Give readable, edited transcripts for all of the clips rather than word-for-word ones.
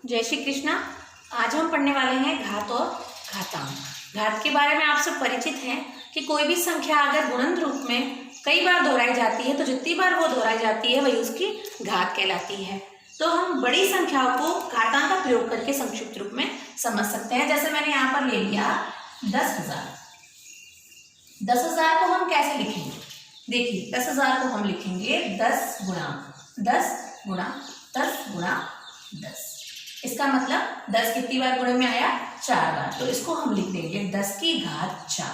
जय श्री कृष्णा। आज हम पढ़ने वाले हैं घात और घातांक। घात के बारे में आप सब परिचित हैं कि कोई भी संख्या अगर गुणन रूप में कई बार दोहराई जाती है तो जितनी बार वो दोहराई जाती है वही उसकी घात कहलाती है। तो हम बड़ी संख्याओं को घातांक का प्रयोग करके संक्षिप्त रूप में समझ सकते हैं। जैसे मैंने यहाँ पर ले लिया 10,000। 10,000 को हम कैसे लिखेंगे? देखिए 10,000 को हम लिखेंगे 10 गुणा 10 गुणा 10 गुणा 10। इसका मतलब 10 कितनी बार गुणे में आया? 4 बार। तो इसको हम लिख देंगे 10 की घात 4।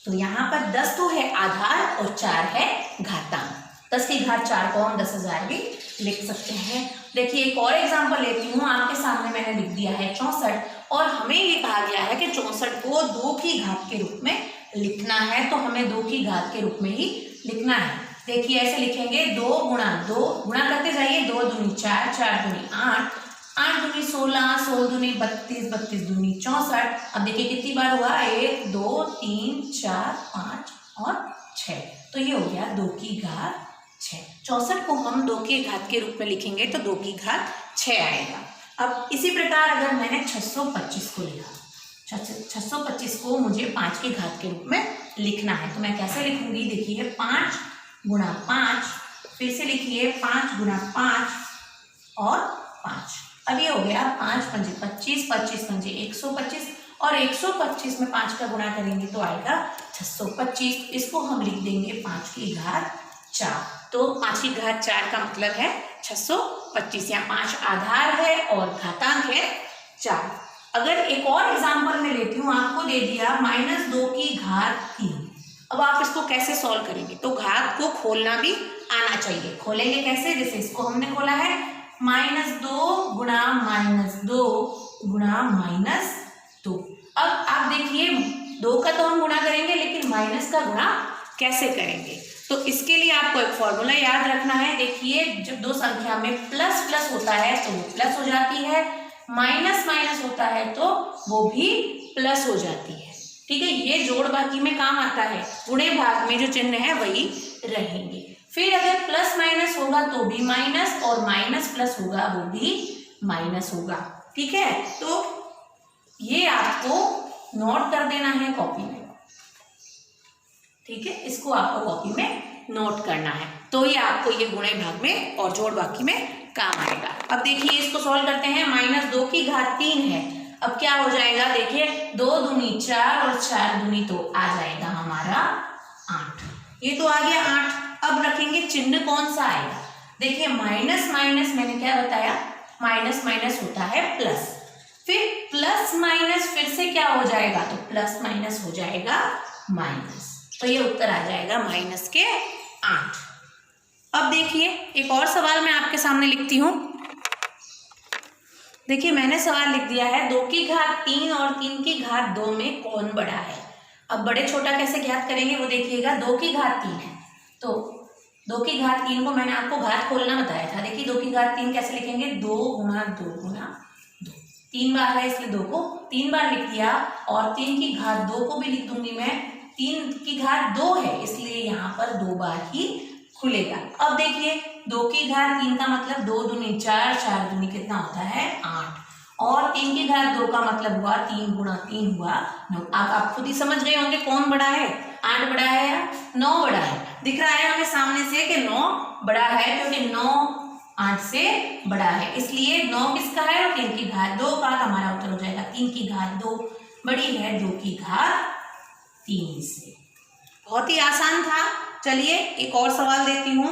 तो यहाँ पर 10 तो है आधार और 4 है घातांक। 10 की घात 4 को हम 10,000 भी लिख सकते हैं। देखिए एक और एग्जांपल लेती हूँ। आपके सामने मैंने लिख दिया है 64 और हमें ये कहा गया है कि 64 को 2 की घात के रूप में लिखना है। तो हमें 2 की घात के रूप में ही लिखना है। देखिए ऐसे लिखेंगे 2 गुणा 2 गुणा करते जाइए। 2 दूनी 4, 4 दूनी 8, 8 दूनी 16, 16 दूनी 32, 32 दूनी 64। अब देखिए कितनी बार हुआ? 1 2 3 4 5 और 6। तो ये हो गया 2 की घात 6। 64 को हम 2 की घात के रूप में लिखेंगे तो 2 की घात 6 आएगा। अब इसी प्रकार अगर मैंने 625 को लिखा, 625 को मुझे 5 की घात के रूप में लिखना है। तो मैं कैसे लिखूंगी? देखिए 5 गुणा 5, फिर से लिखिए 5 गुणा 5 और 5। अब ये हो गया 5 पंजे 25, 25 पंजे 125 और 125 में 5 का गुणा करेंगे तो आएगा 625। इसको हम लिख देंगे 5 की घात 4। तो 5 की घात 4 का मतलब है 625। यहाँ 5 आधार है और घातांक है 4। अगर एक और एग्जाम्पल में लेती हूँ, आपको दे दिया -2 की घात 3। अब आप इसको कैसे सॉल्व करेंगे? तो घात को खोलना भी आना चाहिए। खोलेंगे कैसे? जैसे इसको हमने खोला है -2 गुणा -2 गुणा -2। अब आप देखिए 2 का तो हम गुणा करेंगे लेकिन माइनस का गुणा कैसे करेंगे? तो इसके लिए आपको एक फॉर्मूला याद रखना है। देखिए जब दो संख्या में प्लस प्लस होता है तो वो प्लस हो जाती है, माइनस माइनस होता है तो वो भी प्लस हो जाती है। ठीक है, ये जोड़ बाकी में काम आता है। गुणे भाग में जो चिन्ह है वही रहेंगे। फिर अगर प्लस माइनस होगा तो भी माइनस और माइनस प्लस होगा वो भी माइनस होगा। ठीक है, तो ये आपको नोट कर देना है कॉपी में। ठीक है, इसको आपको कॉपी में नोट करना है तो ये आपको ये गुणे भाग में और जोड़ बाकी में काम आएगा। अब देखिए इसको सॉल्व करते हैं। -2 की घात 3 है। अब क्या हो जाएगा? देखिए 2 दूनी 4 और 4 दूनी तो आ जाएगा हमारा 8। ये तो आ गया 8। अब रखेंगे चिन्ह कौन सा आएगा? देखिए माइनस माइनस मैंने क्या बताया? माइनस माइनस होता है प्लस। फिर प्लस माइनस फिर से क्या हो जाएगा? तो प्लस माइनस हो जाएगा माइनस। तो ये उत्तर आ जाएगा माइनस के 8। अब देखिए एक और सवाल मैं आपके सामने लिखती हूँ। देखिए मैंने सवाल लिख दिया है 2 की घात 3 और 3 की घात 2 में कौन बड़ा है? अब बड़े छोटा कैसे ज्ञात करेंगे वो देखिएगा। 2 की घात 3 है तो 2 की घात 3 को मैंने आपको घात खोलना बताया था। देखिए 2 की घात 3 कैसे लिखेंगे? 2 गुणा 2 गुणा 2। 3 बार है इसलिए 2 को 3 बार लिख दिया और 3 की घात 2 को भी लिख दूंगी मैं। 3 की घात 2 है इसलिए यहाँ पर 2 बार ही खुलेगा। अब देखिए 2 की घात 3 का मतलब 2 दूनी 4, 4 दूनी कितना होता है? 8 और 3 की घात 2 का मतलब हुआ 3 गुणा 3 हुआ 9। आप खुद ही समझ गए होंगे कौन बड़ा है? 8 बड़ा है या 9 बड़ा है? दिख रहा है हमें सामने से कि 9 बड़ा है क्योंकि 9 8 से बड़ा है, इसलिए 9 किसका है? और 3 की घात 2 का। हमारा उत्तर हो जाएगा 3 की घात 2 बड़ी है 2 की घात 3 से। बहुत ही आसान था। चलिए एक और सवाल देती हूँ।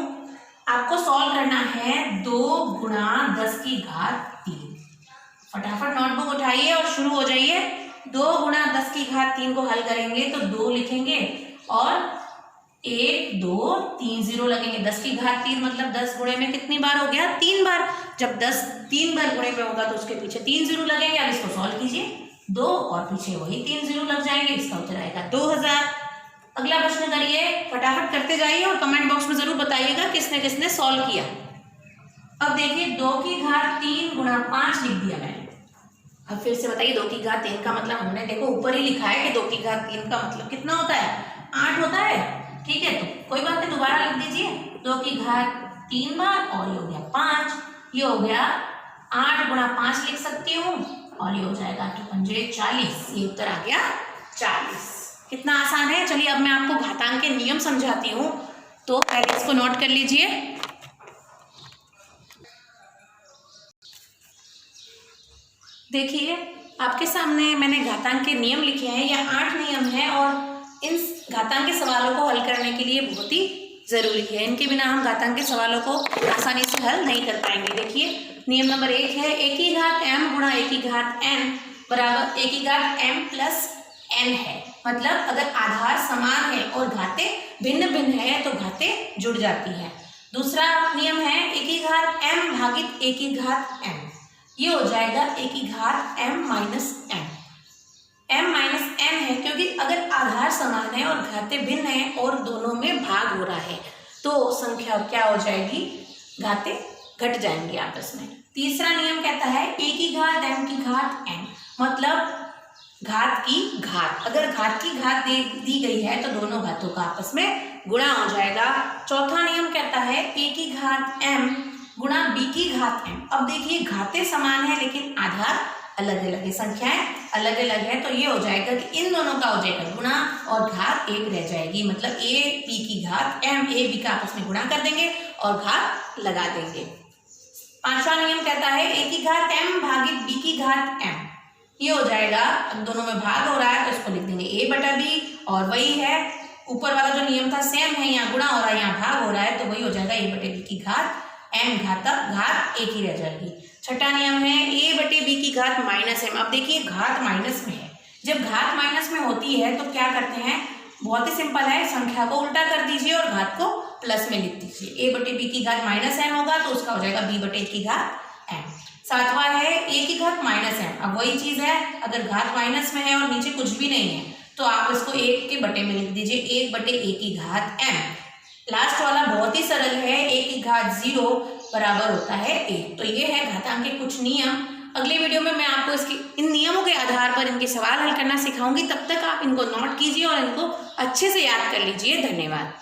आपको सॉल्व करना है 2 गुणा 10 की घात 3। फटाफट नोटबुक उठाइए और शुरू हो जाइए। 2 गुणा 10 की घात 3 को हल करेंगे तो 2 लिखेंगे और 1 2 3 0 लगेंगे। 10 की घात 3 मतलब 10 गुणे में कितनी बार हो गया? 3 बार। जब 10 3 बार गुणे में होगा तो उसके पीछे 3 0 लगेंगे। अब इसको सॉल्व कीजिए। 2 और पीछे वही 3 0 लग जाएंगे। इसका उत्तर आएगा 2000। अगला प्रश्न करिए, फटाफट करते जाइए और कमेंट बॉक्स में जरूर बताइएगा किसने किसने सॉल्व किया। अब देखिए 2 की घात 3 गुणा 5 लिख दिया मैंने। अब फिर से बताइए 2 की घात 3 का मतलब हमने देखो ऊपर ही लिखा है कि 2 की घात 3 का मतलब कितना होता है? 8 होता है। ठीक है, तो कोई बात नहीं, दोबारा लिख दीजिए। 2 की घात 3 बार और ये हो गया 5, ये हो गया 8 गुणा 5 लिख सकती हूँ और ये हो जाएगा 8 पंजे 40। ये उत्तर आ गया 40। कितना आसान है। चलिए अब मैं आपको घातांक के नियम समझाती हूँ, तो पहले इसको नोट कर लीजिए। देखिए आपके सामने मैंने घातांक के नियम लिखे हैं। यह 8 नियम हैं और इन घातांक के सवालों को हल करने के लिए बहुत ही ज़रूरी है। इनके बिना हम घातांक के सवालों को आसानी से हल नहीं कर पाएंगे। देखिए नियम नंबर 1 है a की घात m गुणा a की घात n बराबर a की घात m प्लस n है। मतलब अगर आधार समान है और घातें भिन्न भिन्न है तो घातें जुड़ जाती हैं। दूसरा नियम है a की घात m भागित a की घात n। ये हो जाएगा a की घात m minus n। m minus n है क्योंकि अगर आधार समान है और घातें भिन्न है और दोनों में भाग हो रहा है तो संख्या क्या हो जाएगी, घातें घट जाएंगी आपस में। तीसरा नियम कहता है a की घात m की घात n, मतलब घात की घात, अगर घात की घात दी गई है तो दोनों घातों का आपस में गुणा हो जाएगा। चौथा नियम कहता है a की घात m गुणा b की घात m। अब देखिए घातें समान है लेकिन आधार अलग अलग है, संख्याएं अलग अलग है, तो ये हो जाएगा कि इन दोनों का हो जाएगा गुणा और घात एक रह जाएगी। मतलब a b की घात m a b का आपस में गुणा कर देंगे और घात लगा देंगे। पांचवा नियम कहता है a की घात m भागित b की घात m। ये हो जाएगा, दोनों में भाग हो रहा है तो इसको लिख देंगे a बटा b, और वही है ऊपर वाला जो नियम था सेम है, यहाँ गुणा हो रहा है यहाँ भाग हो रहा है तो वही हो जाएगा a बटे b की घात m घातक घात एक ही रह जाएगी। छठा नियम है a बटे b की घात माइनस m। अब देखिए घात माइनस में है, जब घात माइनस में होती है तो क्या करते हैं, बहुत ही सिंपल है, संख्या को उल्टा कर दीजिए और घात को प्लस में लिख दीजिए। a बटे b की घात माइनस m होगा तो उसका हो जाएगा b बटे a की घात m। सातवां है a की घात माइनस m। अब वही चीज है, अगर घात माइनस में है और नीचे कुछ भी नहीं है तो आप इसको 1 के बटे में लिख दीजिए, 1 बटे a की घात m। लास्ट वाला बहुत ही सरल है, a की घात 0 बराबर होता है 1। तो ये है घातांक के कुछ नियम। अगले वीडियो में मैं आपको इसके इन नियमों के आधार पर इनके सवाल हल करना सिखाऊंगी। तब तक आप इनको नोट कीजिए और इनको अच्छे से याद कर लीजिए। धन्यवाद।